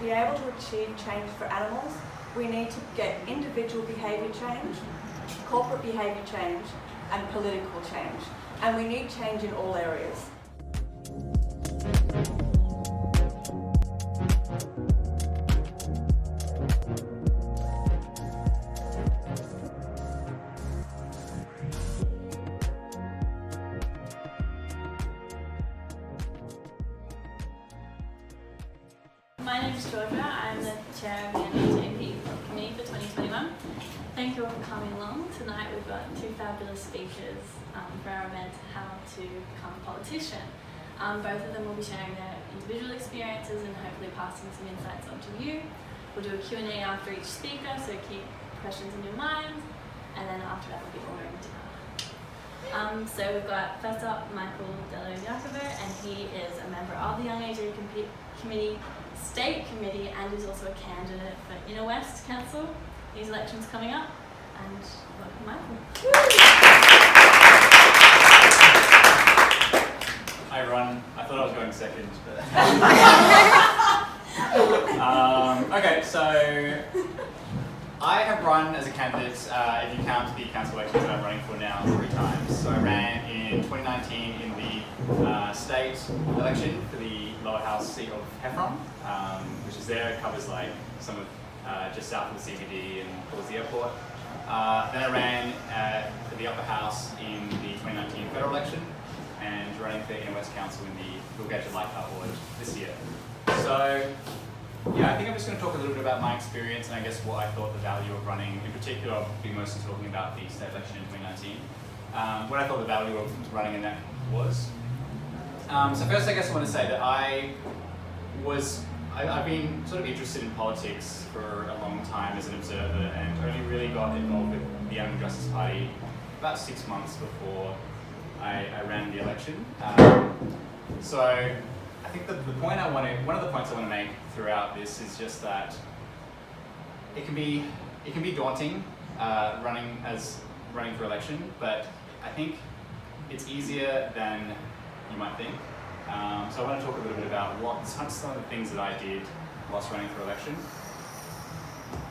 be able to achieve change for animals, we need to get individual behaviour change, corporate behaviour change, and political change. And we need change in all areas. My name is Georgia. I'm the chair of the Young AJP committee for 2021. Thank you all for coming along. Tonight we've got two fabulous speakers for our event, How to Become a Politician. Both of them will be sharing their individual experiences and hopefully passing some insights on to you. We'll do a Q&A after each speaker, so keep questions in your mind, and then after that we'll be ordering dinner. So we've got first up Michael Dello Jacobo, and he is a member of the Young AJP committee, state committee, and is also a candidate for Inner West Council. These elections coming up, and welcome Michael. Hi everyone, I thought I was going second, but okay, so I have run as a candidate, if you count the council elections that I'm running for now, 3 times. So I ran in 2019 in the state election for the lower house seat of Heffron, which is there. It covers like some of just south of the CBD and towards the airport. Then I ran for the upper house in the 2019 federal election and running for Inner West Council in the Young AJP ward this year. So yeah, I think I'm just going to talk a little bit about my experience and I guess what I thought the value of running. In particular, I'll be mostly talking about the state election in 2019. What I thought the value of running in that was. So first I guess I want to say that I've been sort of interested in politics for a long time as an observer and only really got involved with the Animal Justice Party about 6 months before I ran the election. So I think one of the points I want to make throughout this is just that it can be daunting running for election, but I think it's easier than you might think. So I want to talk a little bit about some of the things that I did whilst running for election.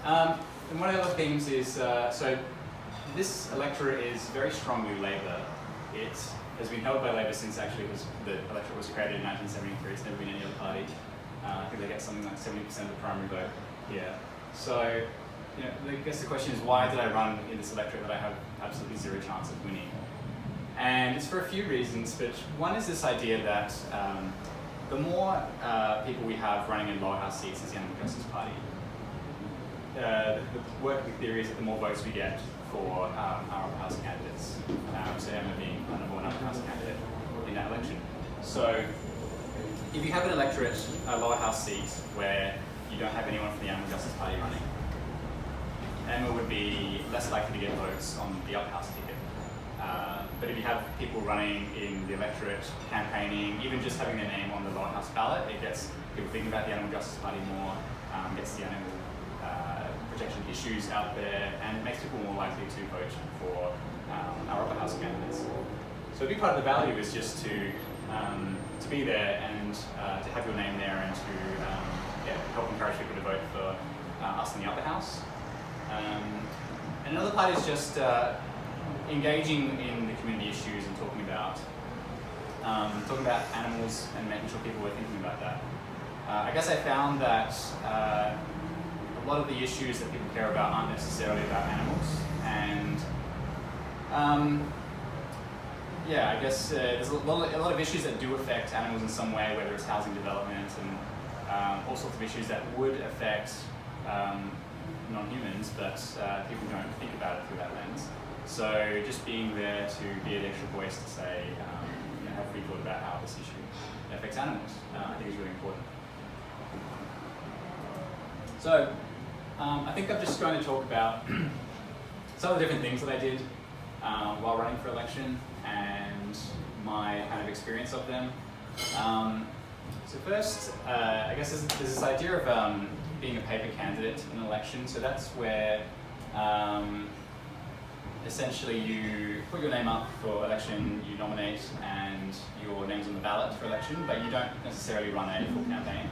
And one of the other things is, so this electorate is very strongly Labor. It has been held by Labor since actually the electorate was created in 1973. It's never been any other party. I think they get something like 70% of the primary vote here. So, you know, I guess the question is, why did I run in this electorate that I have absolutely zero chance of winning? And it's for a few reasons, but one is this idea that the more people we have running in lower house seats as the Animal Justice Party, the working theory is that the more votes we get for our upper house candidates. So Emma being the number 1 upper house candidate in that election. So if you have an electorate, a lower house seat, where you don't have anyone from the Animal Justice Party running, Emma would be less likely to get votes on the upper house ticket. But if you have people running in the electorate, campaigning, even just having their name on the lower house ballot, it gets people thinking about the Animal Justice Party more, gets the animal protection issues out there, and it makes people more likely to vote for our upper house candidates. So a big part of the value is just to be there and to have your name there and to help encourage people to vote for us in the upper house. And another part is just engaging in the community issues and talking about animals and making sure people were thinking about that. I guess I found that a lot of the issues that people care about aren't necessarily about animals, and yeah, I guess there's a lot of issues that do affect animals in some way, whether it's housing development and all sorts of issues that would affect non-humans, but people don't think about it through that lens. So just being there to be an extra voice to say, have we thought about how this issue affects animals, I think is really important. So I think I'm just going to talk about some of the different things that I did while running for election and my kind of experience of them. So first, I guess there's this idea of being a paper candidate in an election. So that's where essentially you put your name up for election, you nominate, and your name's on the ballot for election, but you don't necessarily run a full campaign.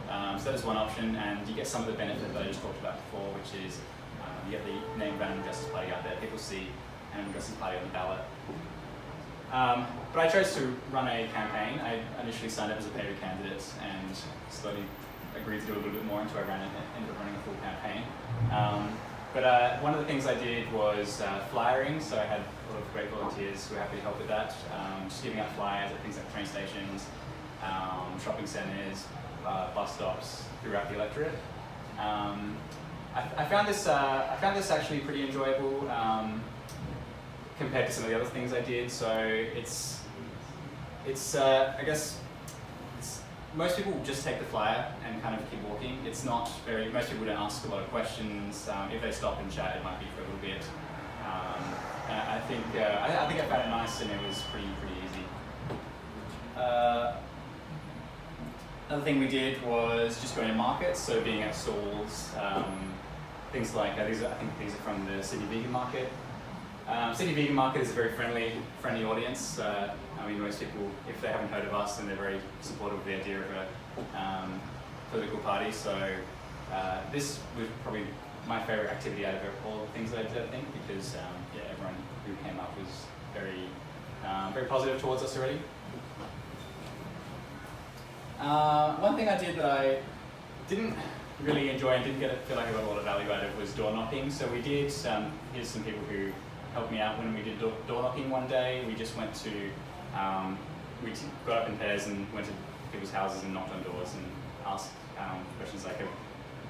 So that is one option, and you get some of the benefit that I just talked about before, which is you get the name of Animal Justice Party out there. People see Animal Justice Party on the ballot. But I chose to run a campaign. I initially signed up as a paid candidate and slowly agreed to do a little bit more until I ended up running a full campaign. But one of the things I did was flyering, so I had a lot of great volunteers who were happy to help with that. Just giving out flyers at things like train stations, shopping centres, bus stops throughout the electorate. I found this actually pretty enjoyable compared to some of the other things I did. So I guess most people just take the flyer and kind of keep walking. It's not very. Most people don't ask a lot of questions. If they stop and chat, it might be for a little bit. I think I found it nice, and it was pretty easy. Another thing we did was just going to markets, so being at stalls, things like I think these are from the Sydney Vegan Market. Sydney Vegan Market is a very friendly audience. I mean, most people, if they haven't heard of us, then they're very supportive of the idea of a political party. So this was probably my favourite activity out of all the things that I did, I think, because everyone who came up was very positive towards us already. One thing I did that I didn't really enjoy and didn't feel like I got a lot of value out of was door knocking. So we did, here's some people who helped me out when we did door knocking one day. We just went to, we got up in pairs and went to people's houses and knocked on doors and asked questions like,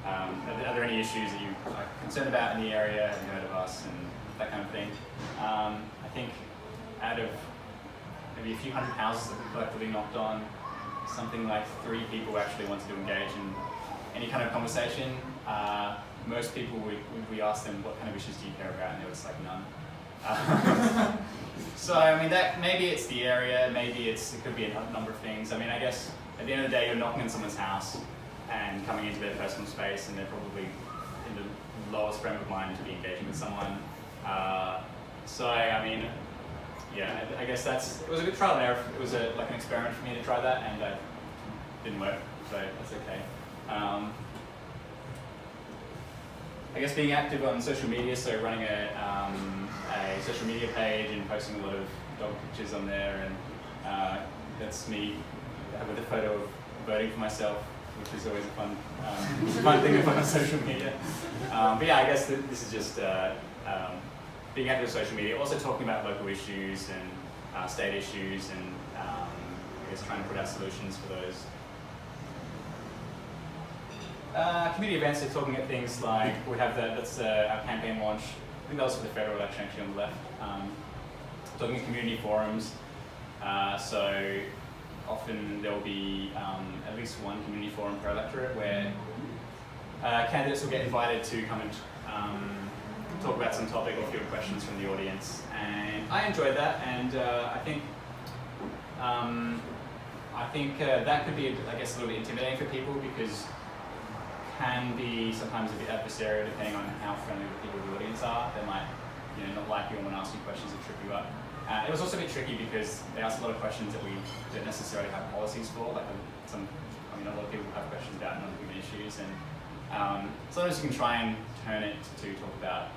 are there any issues that you are concerned about in the area? Have you heard of us? And that kind of thing. I think out of maybe a few hundred houses that we collectively knocked on, something like 3 people actually wanted to engage in any kind of conversation. Most people, we asked them, what kind of issues do you care about? And they were just like, none. So, I mean, that maybe it's the area, maybe it could be a number of things. I mean, I guess at the end of the day, you're knocking on someone's house and coming into their personal space, and they're probably in the lowest frame of mind to be engaging with someone. So, I mean, yeah, I guess it was a good trial and error. It was like an experiment for me to try that, and it didn't work, so that's okay. I guess being active on social media, so running a social media page and posting a lot of dog pictures on there, and that's me with a photo of voting for myself, which is always a fun thing to put on social media. But yeah, I guess this is just being active on social media, also talking about local issues and state issues, and I guess trying to put out solutions for those. Community events, so talking at things like, we have that's our campaign launch. I think that was for the federal election, actually, on the left. Talking at community forums. So often there will be at least one community forum per electorate where candidates will get invited to come and talk about some topic or field questions from the audience. And I enjoyed that, and I think that could be, I guess, a little bit intimidating for people, because can be sometimes a bit adversarial depending on how friendly the people in the audience are. They might, not like you and want to ask you questions that trip you up. It was also a bit tricky because they asked a lot of questions that we don't necessarily have policies for. Like a lot of people have questions about non-human issues, and sometimes you can try and turn it to talk about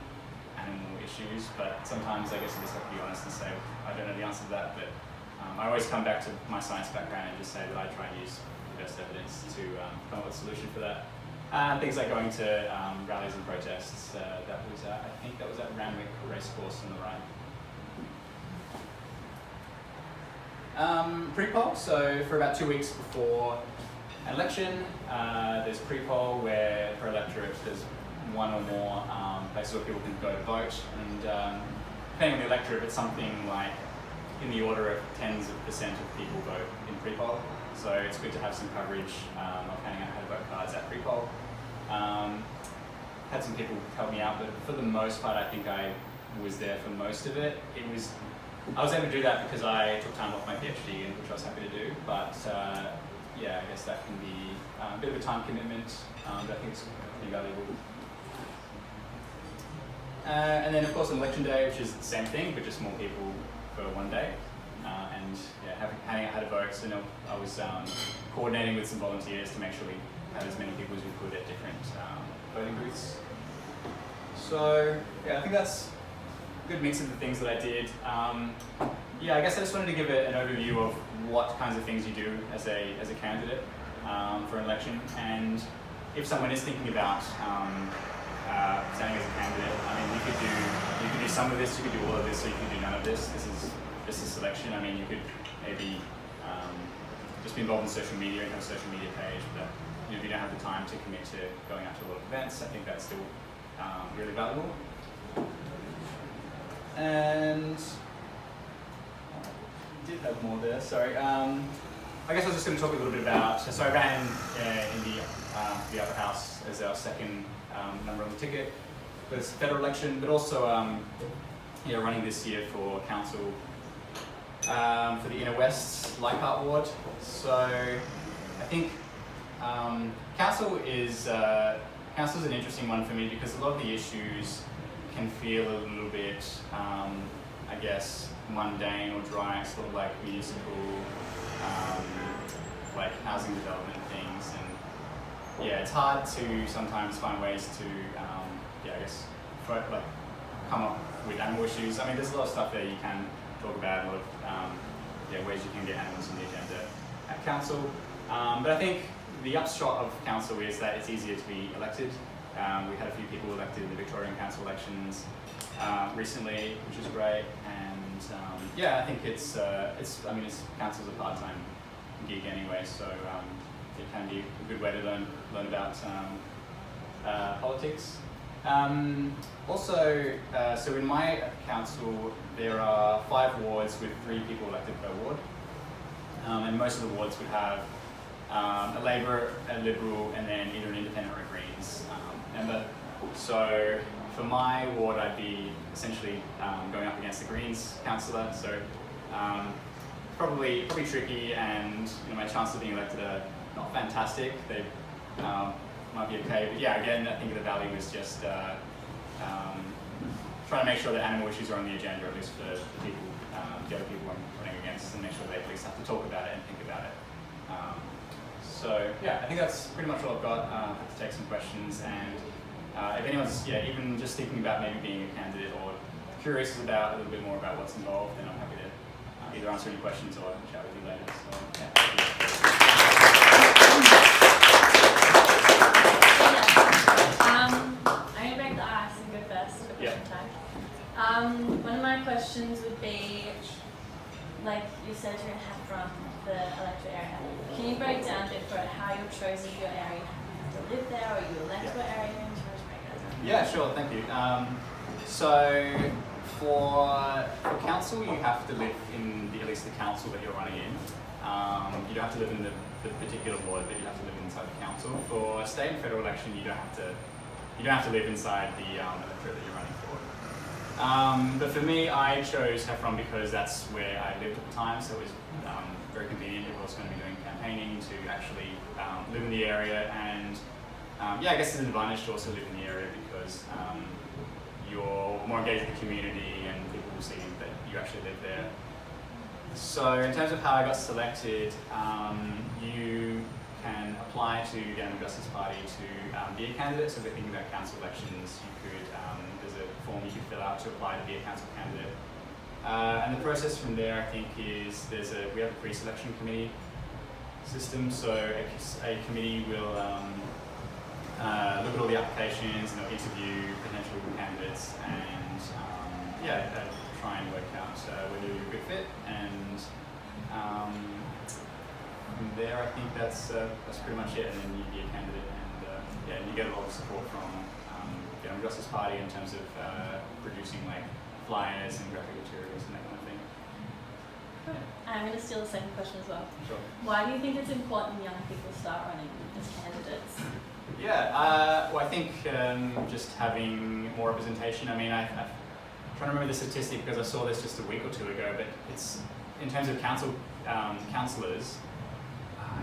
animal issues, but sometimes I guess you just have to be honest and say, I don't know the answer to that, but I always come back to my science background and just say that I try and use the best evidence to come up with a solution for that. Things like going to rallies and protests. I think that was at Randwick Racecourse on the right. Pre-poll, so for about 2 weeks before an election, there's pre-poll where per electorate there's one or more places where people can go to vote, and depending on the electorate, it's something like in the order of tens of % of people vote in pre-poll. So it's good to have some coverage of handing out how to vote cards at pre-poll. Had some people help me out, but for the most part, I think I was there for most of it. I was able to do that because I took time off my PhD, which I was happy to do. But yeah, I guess that can be a bit of a time commitment, but I think it's pretty valuable. And then, of course, on election day, which is the same thing, but just more people for one day. And yeah, handing out how to vote. So I was coordinating with some volunteers to make sure we have as many people as we could at different voting booths. So yeah, I think that's a good mix of the things that I did. Yeah, I guess I just wanted to give an overview of what kinds of things you do as a candidate for an election, and if someone is thinking about standing as a candidate, I mean, you could do some of this, you could do all of this, or you could do none of this. This is just a selection. I mean, you could maybe just be involved in social media and have a social media page, but if you don't have the time to commit to going out to a lot of events, I think that's still really valuable. And I did have more there, sorry. I guess I was just going to talk a little bit about, so I ran in the upper house as our second number on the ticket for this federal election, but also running this year for council for the Inner West Leichhardt ward. So I think council is an interesting one for me because a lot of the issues can feel a little bit, I guess, mundane or dry, sort of like municipal, like housing development things, and yeah, it's hard to sometimes find ways to, I guess, come up with animal issues. I mean, there's a lot of stuff that you can talk about, a lot of ways you can get animals on the agenda at council. But I think the upshot of council is that it's easier to be elected. We had a few people elected in the Victorian council elections recently, which is great. And I think it's council's a part-time gig anyway, so it can be a good way to learn about politics. So in my council, there are 5 wards with 3 people elected per ward, and most of the wards would have a Labor, a Liberal, and then either an Independent or a Greens member. So for my ward, I'd be essentially going up against the Greens councillor. So probably tricky, and my chances of being elected are not fantastic. They might be okay, but yeah, again, I think the value is just trying to make sure that animal issues are on the agenda, at least for the other people I'm running against, and make sure they at least have to talk about it and think about it. So yeah, I think that's pretty much all I've got. I have to take some questions, and if anyone's even just thinking about maybe being a candidate or curious about a little bit more about what's involved, then I'm happy to either answer any questions or chat with you later. So yeah, thank you. I'm going to break the ice and go first for question time. One of my questions would be, like you said, you're going to have from the electorate area. Can you break down a bit for how you're chosen your area? You have to live there, or you elect what area you're in? Yeah, sure, thank you. So for council, you have to live in at least the council that you're running in. You don't have to live in the particular ward, but you have to live inside the council. For state and federal election, you don't have to live inside the electorate that you're running for. But for me, I chose Heffron because that's where I lived at the time, so it was very convenient if I was going to be doing campaigning to actually live in the area. And I guess it's an advantage to also live in the area because you're more engaged with the community and people will see that you actually live there. So in terms of how I got selected, you can apply to the Animal Justice Party to be a candidate. So if you're thinking about council elections, you could, there's a form you could fill out to apply to be a council candidate. And the process from there, I think, is we have a pre-selection committee system. So a committee will look at all the applications and they'll interview potential candidates and try and work out whether you're a good fit. And from there, I think that's pretty much it. And then you'd be a candidate, and you get a lot of support from the Young Justice Party in terms of producing like flyers and graphic materials and that kind of thing. I'm going to steal the second question as well. Sure. Why do you think it's important young people start running as candidates? Yeah, well, I think just having more representation. I mean, I'm trying to remember the statistic because I saw this just a week or 2 ago, but it's in terms of councillors,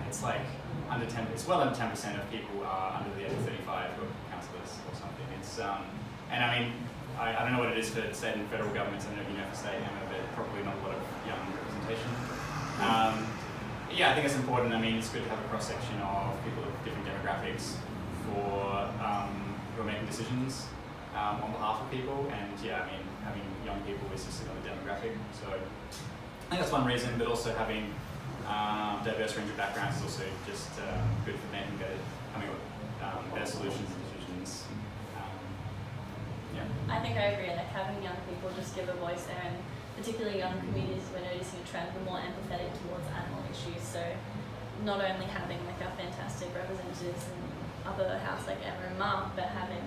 it's like under 10. It's well under 10% of people are under the age of 35 who are councillors or something. It's and I mean, I don't know what it is for state and federal governments. I don't know if you know for state, but probably not a lot of young representation. Yeah, I think it's important. I mean, it's good to have a cross-section of people of different demographics for who are making decisions on behalf of people. And yeah, I mean, having young people is just another demographic. So I think that's one reason, but also having diverse range of backgrounds is also just good for making better, coming up with better solutions and decisions. Yeah. I think I agree, like having young people just give a voice there, and particularly young communities, we're noticing a trend, we're more empathetic towards animal issues. So not only having like our fantastic representatives in other house like Emma and Mark, but having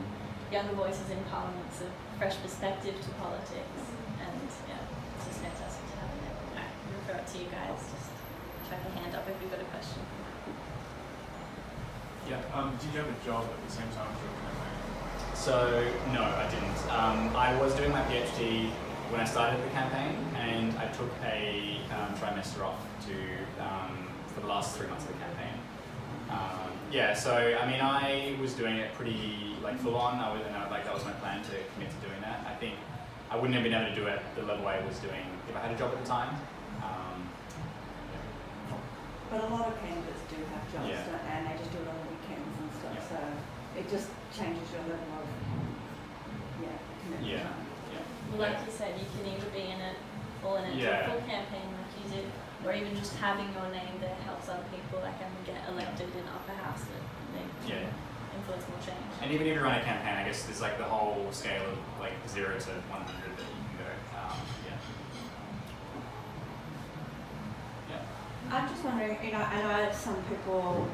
younger voices in parliaments, a fresh perspective to politics. And yeah, it's just fantastic to have it. Alright, I'll refer it to you guys, just chuck a hand up if you've got a question. Yeah, did you have a job at the same time as your campaign? So no, I didn't. I was doing my PhD when I started the campaign, and I took a trimester off to for the last 3 months of the campaign. Yeah, so I mean, I was doing it pretty like full on. That was my plan to commit to doing that. I think I wouldn't have been able to do it at the level I was doing if I had a job at the time. But a lot of candidates do have jobs, Yeah. and they just do it on the weekends and stuff. Yeah. So it just changes your level of commitment. Yeah. Well, like you said, you can either be in it all in it to a full campaign like you did, or even just having your name there helps other people like and get elected in upper house that they can influence more change. And even if you run a campaign, I guess there's like the whole scale of like 0 to 100 that you can go. I'm just wondering, I know some people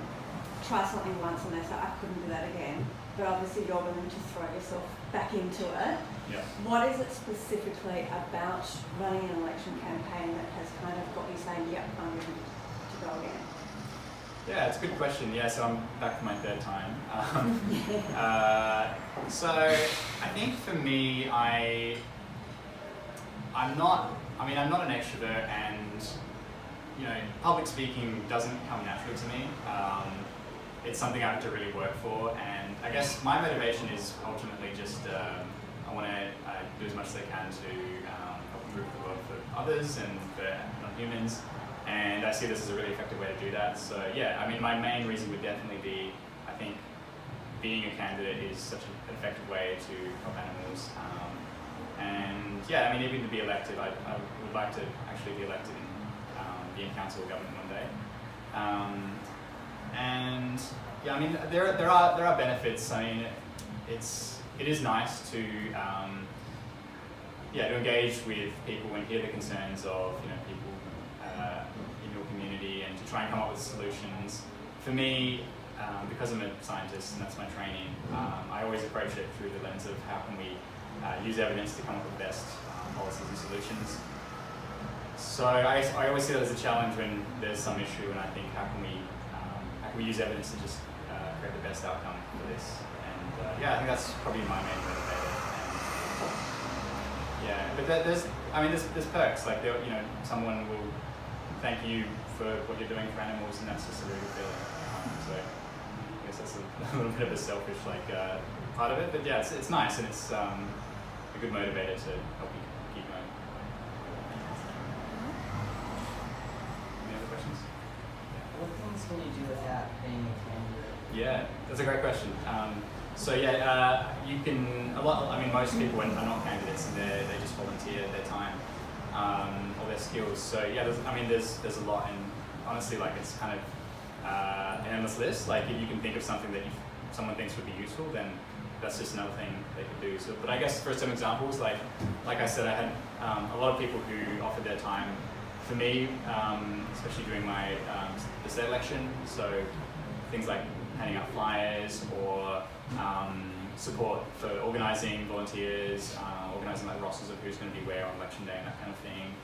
try something once and they say, I couldn't do that again, but obviously you're willing to throw yourself back into it. Yeah. What is it specifically about running an election campaign that has kind of got you saying, yep, I'm ready to go again? Yeah, it's a good question. Yeah, so I'm back for my third time. So I think for me, I'm not an extrovert, and public speaking doesn't come naturally to me. It's something I have to really work for, and I guess my motivation is ultimately just I want to do as much as I can to help improve the world for others and for non-humans, and I see this as a really effective way to do that. So yeah, I mean, my main reason would definitely be, I think, being a candidate is such an effective way to help animals. And yeah, I mean, even to be elected, I would like to actually be elected and be in council or government one day. And yeah, I mean, there are benefits. I mean, it is nice to to engage with people and hear the concerns of people in your community, and to try and come up with solutions. For me, because I'm a scientist and that's my training, I always approach it through the lens of how can we use evidence to come up with the best policies and solutions. So I always see that as a challenge when there's some issue, and I think how can we use evidence to just create the best outcome for this? And I think that's probably my main motivator. And but there's perks, like someone will thank you for what you're doing for animals, and that's just a really good feeling. So I guess that's a little bit of a selfish part of it, but yeah, it's nice, and it's a good motivator to help you keep going. Any other questions? What things can you do without being a candidate? Yeah, that's a great question. You can most people are not candidates, and they just volunteer their time or their skills. So yeah, there's a lot, and honestly, it's kind of an endless list. Like, if you can think of something that someone thinks would be useful, then that's just another thing they could do. So, but I guess for some examples, like I said, I had a lot of people who offered their time for me, especially during my the state election. So things like handing out flyers, or support for organising volunteers, organising rosters of who's going to be where on election day and that kind of thing.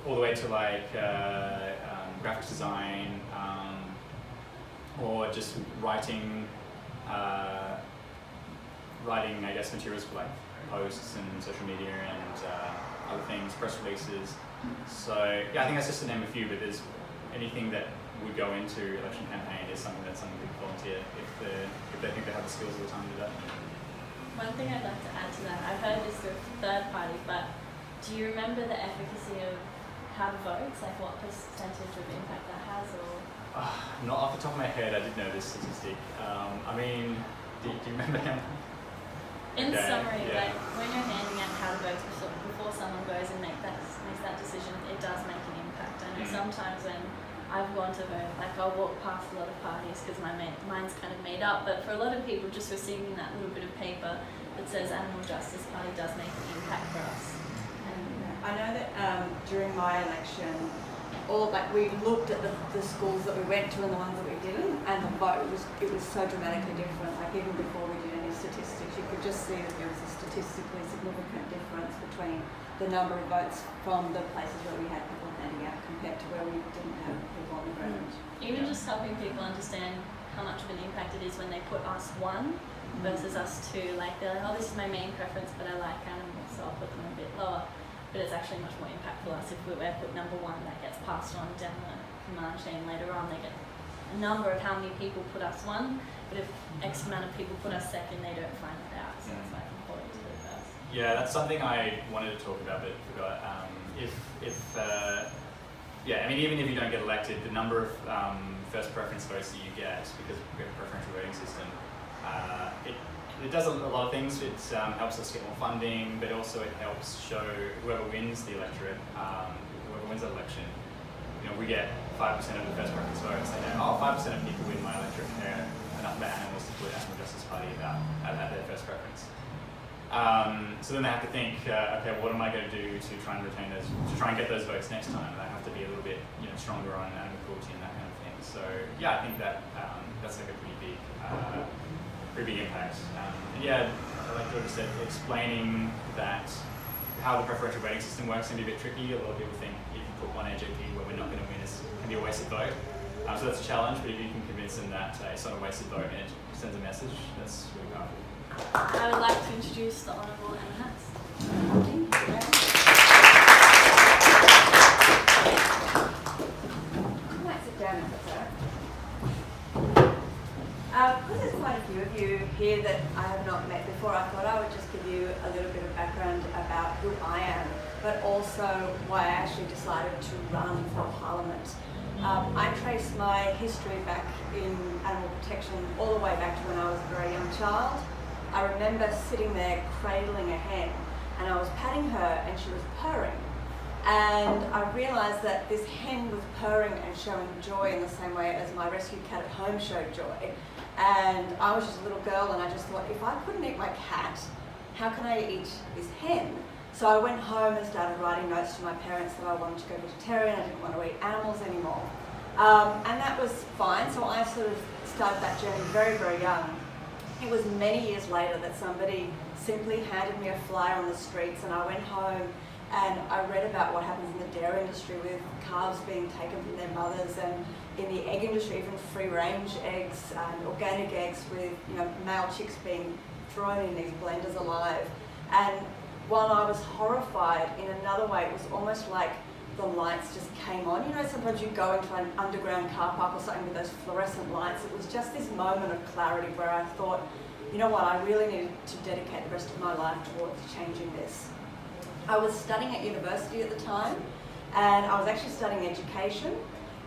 All the way to graphics design, or just writing, I guess, materials for posts and social media and other things, press releases. So yeah, I think that's just to name a few, but there's anything that would go into election campaign is something that someone could volunteer if they think they have the skills or the time to do that. One thing I'd like to add to that, I've heard this with third party, but do you remember the efficacy of how to vote, like what percentage of impact that has, or? Not off the top of my head, I did know this statistic. I mean, do you remember him? In Okay, summary, yeah. like when you're handing out how to vote before someone goes and makes that decision, it does make an impact. I know sometimes when I've gone to vote, like I'll walk past a lot of parties because mine's kind of made up, but for a lot of people, just receiving that little bit of paper that says Animal Justice Party does make an impact for us. And I know that during my election, we looked at the schools that we went to and the ones that we didn't, and the vote was so dramatically different. Like even before we did any statistics, you could just see that there was a statistically significant difference between the number of votes from the places where we had people handing out compared to where we didn't have people on the ground. even just helping people understand how much of an impact it is when they put us one versus us two. Like they're like, oh, this is my main preference, but I like animals, so I'll put them a bit lower. But it's actually much more impactful us if we were put number one, that gets passed on down the command chain later on. They get a number of how many people put us one, but if X amount of people put us second, they don't find it out. So it's like important to do first. Yeah, that's something I wanted to talk about but forgot. I mean, even if you don't get elected, the number of first preference votes that you get, because we have a preferential voting system, it does a lot of things. It helps us get more funding, but also it helps show whoever wins the electorate, whoever wins the election. You know, we get 5% of the first preference votes. They know, 5% of people in my electorate care enough about animals to put Animal Justice Party at their first preference. So then they have to think, okay, what am I going to do to try and retain those, to try and get those votes next time? And I have to be a little bit, stronger on animal cruelty and that kind of thing. So yeah, I think that that's like a pretty big impact. Like Georgia said, explaining that how the preferential voting system works can be a bit tricky. A lot of people think if you put one AJP where we're not going to win, it can be a wasted vote. So that's a challenge, but if you can convince them that it's not a wasted vote and it sends a message, that's really powerful. I would like to introduce the Honourable Anna Hurst. Thank you. I might sit down if that's all right. Because there's quite a few of you here that I have not met before, I thought I would just give you a little bit of background about who I am, but also why I actually decided to run for Parliament. I trace my history back in animal protection all the way back to when I was a very young child. I remember sitting there cradling a hen, and I was patting her and she was purring. And I realised that this hen was purring and showing joy in the same way as my rescue cat at home showed joy. And I was just a little girl, and I just thought, if I couldn't eat my cat, how can I eat this hen? So I went home and started writing notes to my parents that I wanted to go vegetarian, I didn't want to eat animals anymore. And that was fine, so I sort of started that journey very, very young. It was many years later that somebody simply handed me a flyer on the streets, and I went home and I read about what happens in the dairy industry with calves being taken from their mothers, and in the egg industry, even free-range eggs, organic eggs with male chicks being thrown in these blenders alive. And while I was horrified, in another way, it was almost like the lights just came on. Sometimes you go into an underground car park or something with those fluorescent lights. It was just this moment of clarity where I thought, you know what, I really needed to dedicate the rest of my life towards changing this. I was studying at university at the time, and I was actually studying education,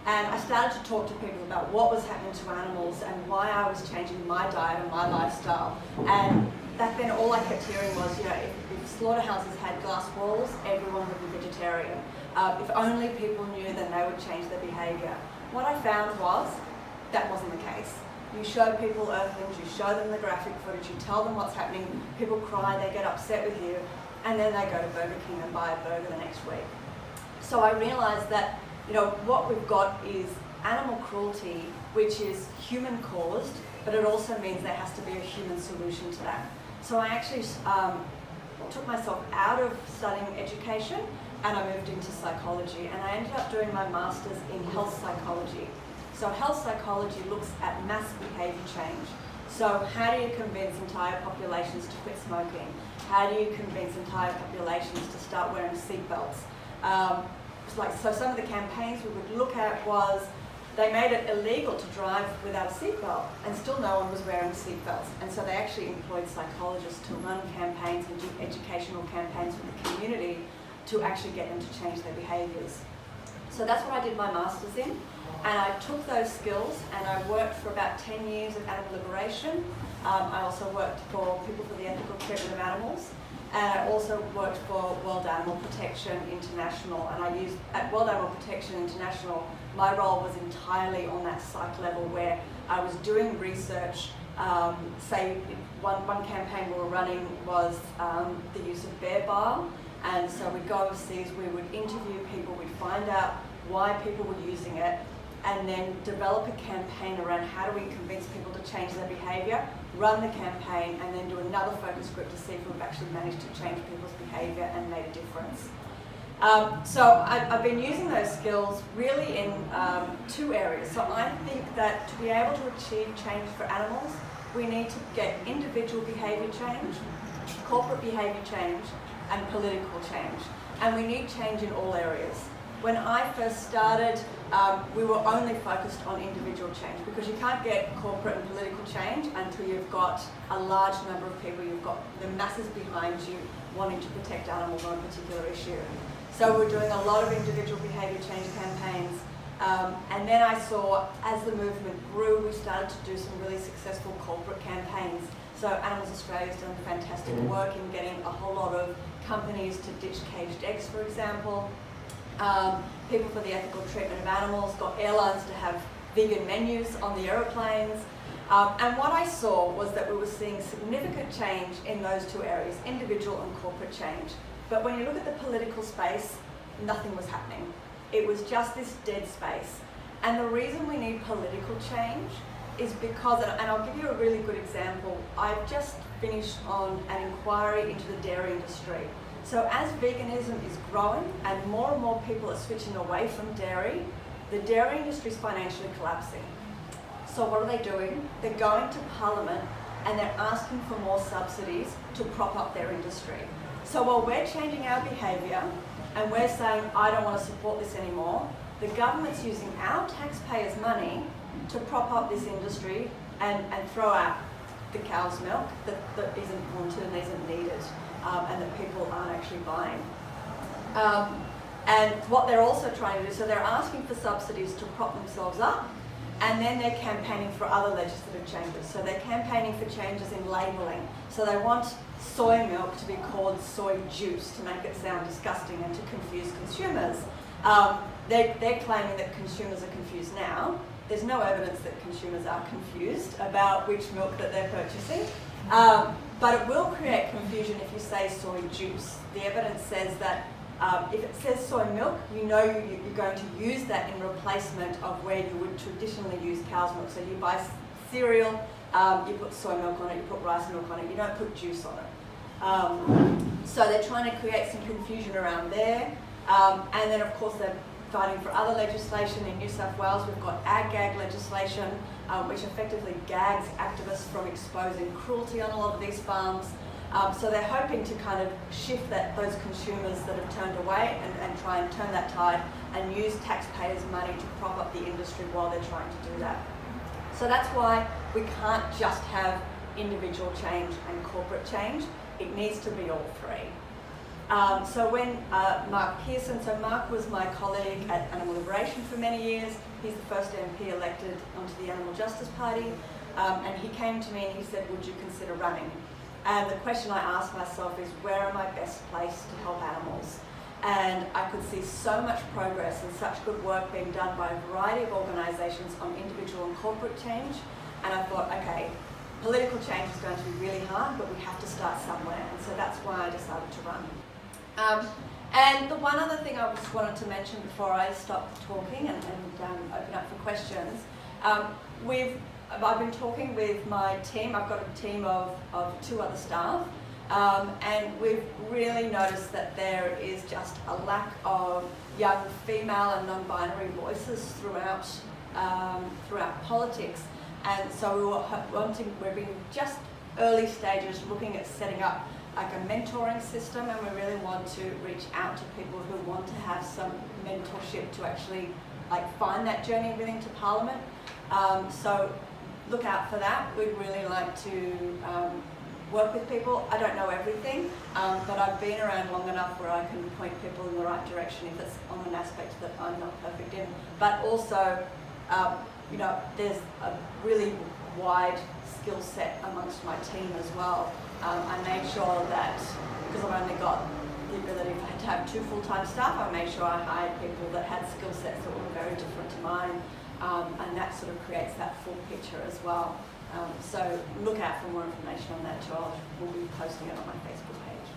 and I started to talk to people about what was happening to animals and why I was changing my diet and my lifestyle. And back then all I kept hearing was, if slaughterhouses had glass walls, everyone would be vegetarian. If only people knew, then they would change their behaviour. What I found was that wasn't the case. You show people earthlings, you show them the graphic footage, you tell them what's happening, people cry, they get upset with you, and then they go to Burger King and buy a burger the next week. So I realised that what we've got is animal cruelty, which is human caused, but it also means there has to be a human solution to that. So I actually took myself out of studying education and I moved into psychology, and I ended up doing my master's in health psychology. So health psychology looks at mass behaviour change. So how do you convince entire populations to quit smoking? How do you convince entire populations to start wearing seatbelts? So some of the campaigns we would look at was they made it illegal to drive without a seatbelt, and still no one was wearing seatbelts. And so they actually employed psychologists to run campaigns and do educational campaigns with the community to actually get them to change their behaviours. So that's what I did my master's in, and I took those skills and I worked for about 10 years at Animal Liberation. I also worked for People for the Ethical Treatment of Animals, and I also worked for World Animal Protection International, and I used, at World Animal Protection International, my role was entirely on that psych level where I was doing research. Say one campaign we were running was the use of bear bile, and so we'd go overseas, we would interview people, we'd find out why people were using it, and then develop a campaign around how do we convince people to change their behaviour, run the campaign, and then do another focus group to see if we've actually managed to change people's behaviour and made a difference. So I've been using those skills really in two areas. So I think that to be able to achieve change for animals, we need to get individual behaviour change, corporate behaviour change, and political change. And we need change in all areas. When I first started, we were only focused on individual change because you can't get corporate and political change until you've got a large number of people, you've got the masses behind you wanting to protect animals on a particular issue. So we're doing a lot of individual behaviour change campaigns. And then I saw, as the movement grew, we started to do some really successful corporate campaigns. So Animals Australia's done fantastic work in getting a whole lot of companies to ditch caged eggs, for example. People for the Ethical Treatment of Animals got airlines to have vegan menus on the aeroplanes. And what I saw was that we were seeing significant change in those two areas, individual and corporate change. But when you look at the political space, nothing was happening. It was just this dead space. And the reason we need political change is because, and I'll give you a really good example, I've just finished on an inquiry into the dairy industry. So as veganism is growing and more people are switching away from dairy, the dairy industry is financially collapsing. So what are they doing? They're going to Parliament and they're asking for more subsidies to prop up their industry. So while we're changing our behaviour and we're saying, I don't want to support this anymore, the government's using our taxpayers' money to prop up this industry and throw out the cow's milk that isn't wanted and isn't needed, and that people aren't actually buying. And what they're also trying to do, so they're asking for subsidies to prop themselves up, and then they're campaigning for other legislative changes. So they're campaigning for changes in labelling. So they want soy milk to be called soy juice to make it sound disgusting and to confuse consumers. They're claiming that consumers are confused now. There's no evidence that consumers are confused about which milk that they're purchasing. But it will create confusion if you say soy juice. The evidence says that if it says soy milk, you know you're going to use that in replacement of where you would traditionally use cow's milk. So you buy cereal, you put soy milk on it, you put rice milk on it, you don't put juice on it. So they're trying to create some confusion around there. And then of course they're fighting for other legislation. In New South Wales we've got ag-gag legislation, which effectively gags activists from exposing cruelty on a lot of these farms. So they're hoping to kind of shift those consumers that have turned away and try and turn that tide and use taxpayers' money to prop up the industry while they're trying to do that. So that's why we can't just have individual change and corporate change. It needs to be all three. So when Mark Pearson, so Mark was my colleague at Animal Liberation for many years. He's the first MP elected onto the Animal Justice Party. And he came to me and he said, would you consider running? And the question I asked myself is, where am I best placed to help animals? And I could see so much progress and such good work being done by a variety of organisations on individual and corporate change. And I thought, okay, political change is going to be really hard, but we have to start somewhere. And so that's why I decided to run. And the one other thing I just wanted to mention before I stop talking and open up for questions, I've been talking with my team. I've got a team of 2 other staff, and we've really noticed that there is just a lack of young female and non-binary voices throughout politics. And so we're being just early stages looking at setting up like a mentoring system, and we really want to reach out to people who want to have some mentorship to actually like find that journey within to Parliament. So look out for that. We'd really like to work with people. I don't know everything, but I've been around long enough where I can point people in the right direction if it's on an aspect that I'm not perfect in. But also, you know, there's a really wide skill set amongst my team as well. I made sure that, because I've only got the ability to have 2 full-time staff, I made sure I hired people that had skill sets that were very different to mine, and that sort of creates that full picture as well. So look out for more information on that too. We'll be posting it on my Facebook page.